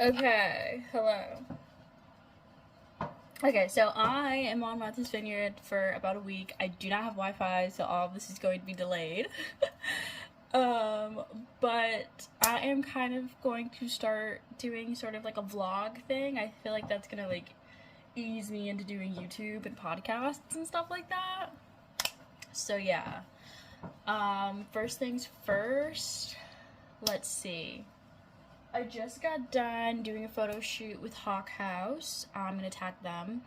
Okay, hello. Okay, so I am on Martha's Vineyard for about a week. I do not have Wi-Fi, so all of this is going to be delayed. um, but I am kind of going to start doing sort of like a vlog thing. I feel like that's gonna like ease me into doing YouTube and podcasts and stuff like that. So yeah. First things first, let's see. I just got done doing a photo shoot with Hawk House. I'm gonna tag them.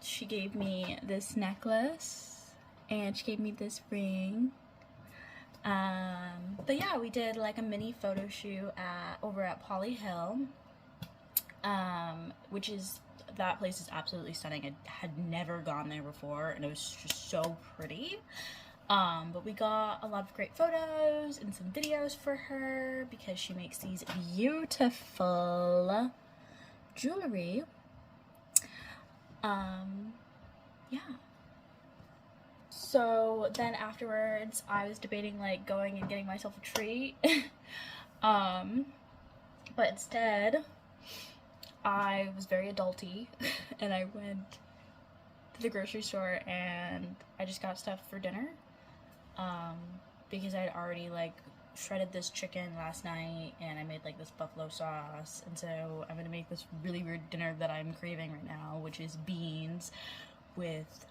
She gave me this necklace and she gave me this ring. But yeah, we did like a mini photo shoot over at Polly Hill, which is, that place is absolutely stunning. I had never gone there before and it was just so pretty. But we got a lot of great photos and some videos for her because she makes these beautiful jewelry. Yeah. So then afterwards, I was debating like going and getting myself a treat. But instead, I was very adulty and I went to the grocery store and I just got stuff for dinner. Because I had already like shredded this chicken last night and I made like this buffalo sauce, and so I'm gonna make this really weird dinner that I'm craving right now, which is beans with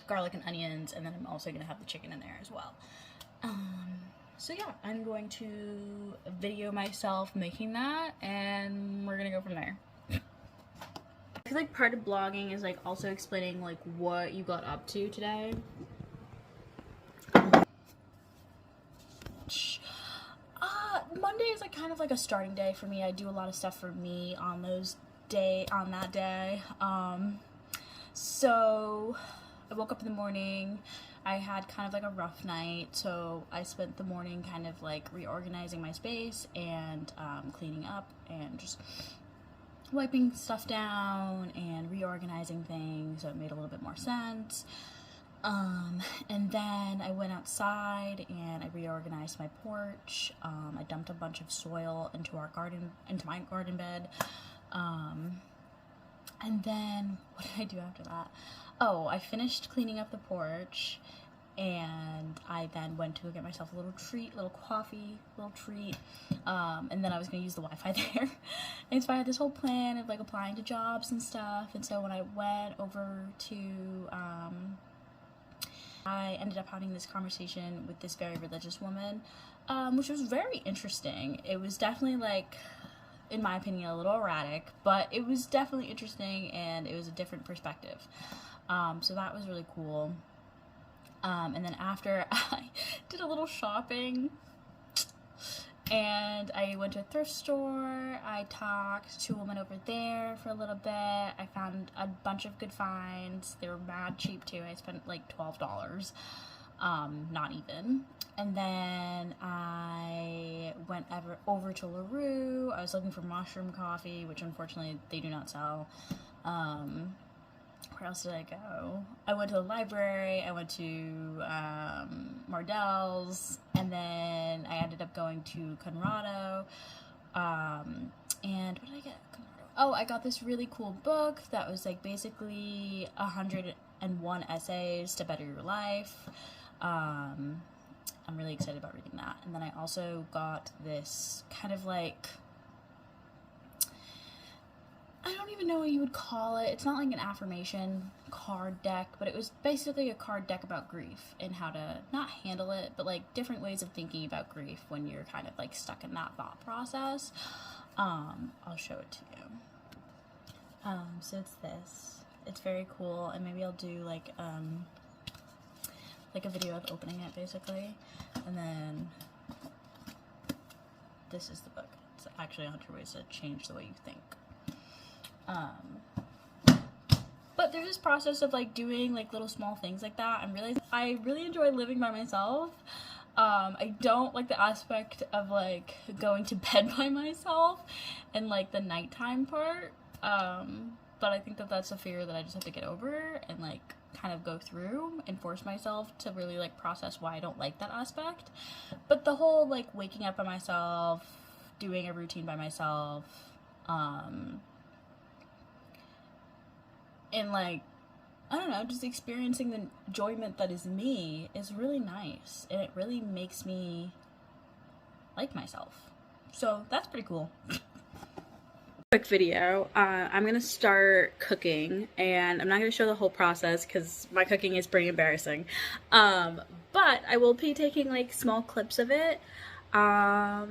garlic and onions, and then I'm also gonna have the chicken in there as well. So yeah, I'm going to video myself making that and we're gonna go from there. I feel like part of blogging is like also explaining like what you got up to today. Monday is like kind of like a starting day for me. I do a lot of stuff for me on that day. So I woke up in the morning. I had kind of like a rough night, so I spent the morning kind of like reorganizing my space and cleaning up and just wiping stuff down and reorganizing things so it made a little bit more sense. And then I went outside and I reorganized my porch. I dumped a bunch of soil into my garden bed. And then what did I do after that? Oh, I finished cleaning up the porch and I then went to go get myself a little treat, little treat. And then I was gonna use the Wi-Fi there. And so I had this whole plan of like applying to jobs and stuff. And so when I went over to, I ended up having this conversation with this very religious woman, which was very interesting. It was definitely like, in my opinion, a little erratic, but it was definitely interesting and it was a different perspective. So that was really cool. And then after I did a little shopping and I went to a thrift store. I talked to a woman over there for a little bit. I found a bunch of good finds. They were mad cheap too. I spent like $12, not even. And then I went over to LaRue. I was looking for mushroom coffee, which unfortunately they do not sell. Where else did I go? I went to the library, I went to Mardell's, and then I ended up going to Conrado. And what did I get at Conrado? Oh, I got this really cool book that was like basically 101 essays to better your life. I'm really excited about reading that. And then I also got this kind of like, I don't even know what you would call it. It's not like an affirmation card deck, but it was basically a card deck about grief and how to not handle it, but like different ways of thinking about grief when you're kind of like stuck in that thought process. I'll show it to you. So it's this. It's very cool, and maybe I'll do like a video of opening it basically. And then this is the book. It's actually 100 Ways to Change the Way You Think. But there's this process of like doing like little small things like that. I really enjoy living by myself. I don't like the aspect of like going to bed by myself and like the nighttime part. But I think that that's a fear that I just have to get over and like kind of go through and force myself to really like process why I don't like that aspect. But the whole like waking up by myself, doing a routine by myself, and like, I don't know, just experiencing the enjoyment that is me is really nice, and it really makes me like myself. So that's pretty cool. Quick video. I'm gonna start cooking, and I'm not gonna show the whole process because my cooking is pretty embarrassing. But I will be taking like small clips of it. Yeah.